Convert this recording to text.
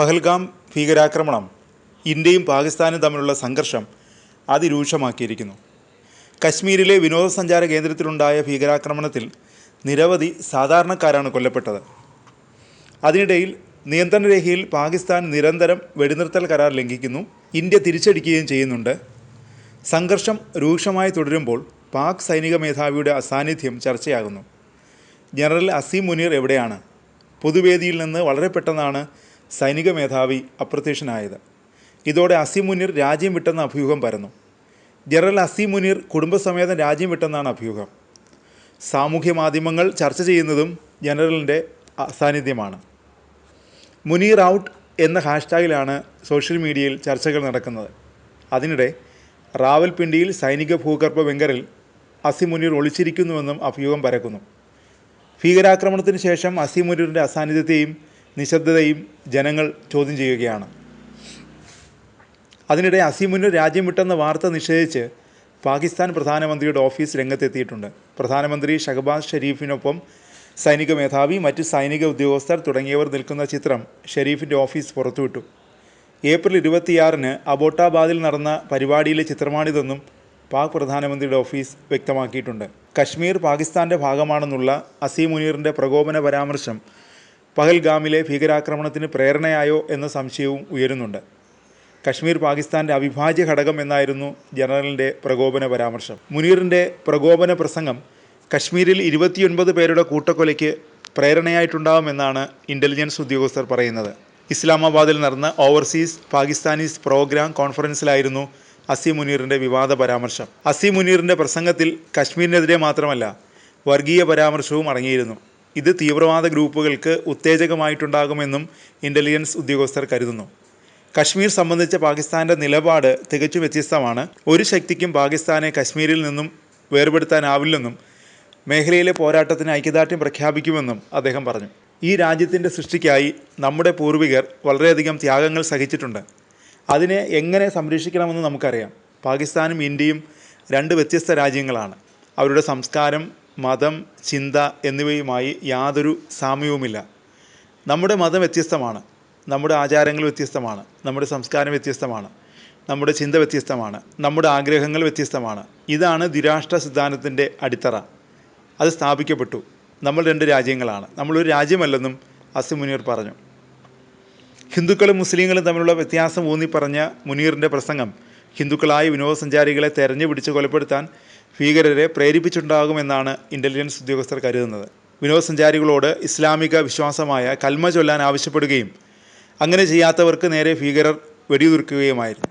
പഹൽഗാം ഭീകരാക്രമണം ഇന്ത്യയും പാകിസ്ഥാനും തമ്മിലുള്ള സംഘർഷം അതിരൂക്ഷമാക്കിയിരിക്കുന്നു. കശ്മീരിലെ വിനോദസഞ്ചാര കേന്ദ്രത്തിലുണ്ടായ ഭീകരാക്രമണത്തിൽ നിരവധി സാധാരണക്കാരാണ് കൊല്ലപ്പെട്ടത്. അതിനിടയിൽ നിയന്ത്രണരേഖയിൽ പാകിസ്ഥാൻ നിരന്തരം വെടിനിർത്തൽ കരാർ ലംഘിക്കുന്നു, ഇന്ത്യ തിരിച്ചടിക്കുകയും ചെയ്യുന്നുണ്ട്. സംഘർഷം രൂക്ഷമായി തുടരുമ്പോൾ പാക് സൈനിക മേധാവിയുടെ അസാന്നിധ്യം ചർച്ചയാകുന്നു. ജനറൽ അസീം മുനീർ എവിടെയാണ്? പൊതുവേദിയിൽ നിന്ന് വളരെ പെട്ടെന്നാണ് സൈനിക മേധാവി അപ്രത്യക്ഷനായത്. ഇതോടെ അസീം മുനീർ രാജ്യം വിട്ടെന്ന അഭ്യൂഹം പരന്നു. ജനറൽ അസീം മുനീർ കുടുംബസമേതം രാജ്യം വിട്ടെന്നാണ് അഭ്യൂഹം. സാമൂഹ്യ മാധ്യമങ്ങൾ ചർച്ച ചെയ്യുന്നതും ജനറലിൻ്റെ അസാന്നിധ്യമാണ്. മുനീർ ഔട്ട് എന്ന ഹാഷ്ടാഗിലാണ് സോഷ്യൽ മീഡിയയിൽ ചർച്ചകൾ നടക്കുന്നത്. അതിനിടെ റാവൽപിണ്ടിയിൽ സൈനിക ഭൂഗർഭ ബങ്കറിൽ അസീം മുനീർ ഒളിച്ചിരിക്കുന്നുവെന്നും അഭ്യൂഹം പരക്കുന്നു. ഭീകരാക്രമണത്തിന് ശേഷം അസീം മുനീറിൻ്റെ അസാന്നിധ്യത്തെയും നിശബ്ദതയും ജനങ്ങൾ ചോദ്യം ചെയ്യുകയാണ്. അതിനിടെ അസീം മുനീർ രാജ്യം വിട്ടെന്ന വാർത്ത നിഷേധിച്ച് പാകിസ്ഥാൻ പ്രധാനമന്ത്രിയുടെ ഓഫീസ് രംഗത്തെത്തിയിട്ടുണ്ട്. പ്രധാനമന്ത്രി ഷഹബാസ് ഷെരീഫിനൊപ്പം സൈനിക മേധാവി, മറ്റ് സൈനിക ഉദ്യോഗസ്ഥർ തുടങ്ങിയവർ നിൽക്കുന്ന ചിത്രം ഷെരീഫിൻ്റെ ഓഫീസ് പുറത്തുവിട്ടു. ഏപ്രിൽ 26-ന് അബോട്ടാബാദിൽ നടന്ന പരിപാടിയിലെ ചിത്രമാണിതെന്നും പാക് പ്രധാനമന്ത്രിയുടെ ഓഫീസ് വ്യക്തമാക്കിയിട്ടുണ്ട്. കശ്മീർ പാകിസ്ഥാൻ്റെ ഭാഗമാണെന്നുള്ള അസീം മുനീറിൻ്റെ പ്രകോപന പരാമർശം പഹൽഗാമിലെ ഭീകരാക്രമണത്തിന് പ്രേരണയായോ എന്ന സംശയവും ഉയരുന്നുണ്ട്. കശ്മീർ പാകിസ്ഥാൻ്റെ അവിഭാജ്യ ഘടകം എന്നായിരുന്നു ജനറലിൻ്റെ പ്രകോപന പരാമർശം. മുനീറിൻ്റെ പ്രകോപന പ്രസംഗം കശ്മീരിൽ 29 പേരുടെ കൂട്ടക്കൊലയ്ക്ക് പ്രേരണയായിട്ടുണ്ടാകുമെന്നാണ് ഇൻ്റലിജൻസ് ഉദ്യോഗസ്ഥർ പറയുന്നത്. ഇസ്ലാമാബാദിൽ നടന്ന ഓവർസീസ് പാകിസ്ഥാനീസ് പ്രോഗ്രാം കോൺഫറൻസിലായിരുന്നു അസീം മുനീറിൻ്റെ വിവാദ പരാമർശം. അസീം മുനീറിൻ്റെ പ്രസംഗത്തിൽ കശ്മീരിനെതിരെ മാത്രമല്ല വർഗീയ പരാമർശവും അടങ്ങിയിരുന്നു. ഇത് തീവ്രവാദ ഗ്രൂപ്പുകൾക്ക് ഉത്തേജകമായിട്ടുണ്ടാകുമെന്നും ഇൻ്റലിജൻസ് ഉദ്യോഗസ്ഥർ കരുതുന്നു. കശ്മീർ സംബന്ധിച്ച പാകിസ്ഥാൻ്റെ നിലപാട് തികച്ചും വ്യത്യസ്തമാണ്. ഒരു ശക്തിക്കും പാകിസ്ഥാനെ കശ്മീരിൽ നിന്നും വേർപെടുത്താനാവില്ലെന്നും മേഖലയിലെ പോരാട്ടത്തിന് ഐക്യദാർഢ്യം പ്രഖ്യാപിക്കുമെന്നും അദ്ദേഹം പറഞ്ഞു. ഈ രാജ്യത്തിൻ്റെ സൃഷ്ടിക്കായി നമ്മുടെ പൂർവികർ വളരെയധികം ത്യാഗങ്ങൾ സഹിച്ചിട്ടുണ്ട്. അതിനെ എങ്ങനെ സംരക്ഷിക്കണമെന്ന് നമുക്കറിയാം. പാകിസ്ഥാനും ഇന്ത്യയും രണ്ട് വ്യത്യസ്ത രാജ്യങ്ങളാണ്. അവരുടെ സംസ്കാരം, മതം, ചിന്ത എന്നിവയുമായി യാതൊരു സാമ്യവുമില്ല. നമ്മുടെ മതം വ്യത്യസ്തമാണ്, നമ്മുടെ ആചാരങ്ങൾ വ്യത്യസ്തമാണ്, നമ്മുടെ സംസ്കാരം വ്യത്യസ്തമാണ്, നമ്മുടെ ചിന്ത വ്യത്യസ്തമാണ്, നമ്മുടെ ആഗ്രഹങ്ങൾ വ്യത്യസ്തമാണ്. ഇതാണ് ദ്വിരാഷ്ട്ര സിദ്ധാന്തത്തിൻ്റെ അടിത്തറ. അത് സ്ഥാപിക്കപ്പെട്ടു. നമ്മൾ രണ്ട് രാജ്യങ്ങളാണ്, നമ്മളൊരു രാജ്യമല്ലെന്നും അസീം മുനീർ പറഞ്ഞു. ഹിന്ദുക്കളും മുസ്ലിങ്ങളും തമ്മിലുള്ള വ്യത്യാസം ഊന്നിപ്പറഞ്ഞ മുനീറിൻ്റെ പ്രസംഗം ഹിന്ദുക്കളായ വിനോദസഞ്ചാരികളെ തെരഞ്ഞു പിടിച്ച് കൊലപ്പെടുത്താൻ ഭീകരരെ പ്രേരിപ്പിച്ചിട്ടുണ്ടാകുമെന്നാണ് ഇൻ്റലിജൻസ് ഉദ്യോഗസ്ഥർ കരുതുന്നത്. വിനോദസഞ്ചാരികളോട് ഇസ്ലാമിക വിശ്വാസമായ കൽമ ചൊല്ലാൻ ആവശ്യപ്പെടുകയും അങ്ങനെ ചെയ്യാത്തവർക്ക് നേരെ ഭീകരർ വെടിയുതിർക്കുകയുമായിരുന്നു.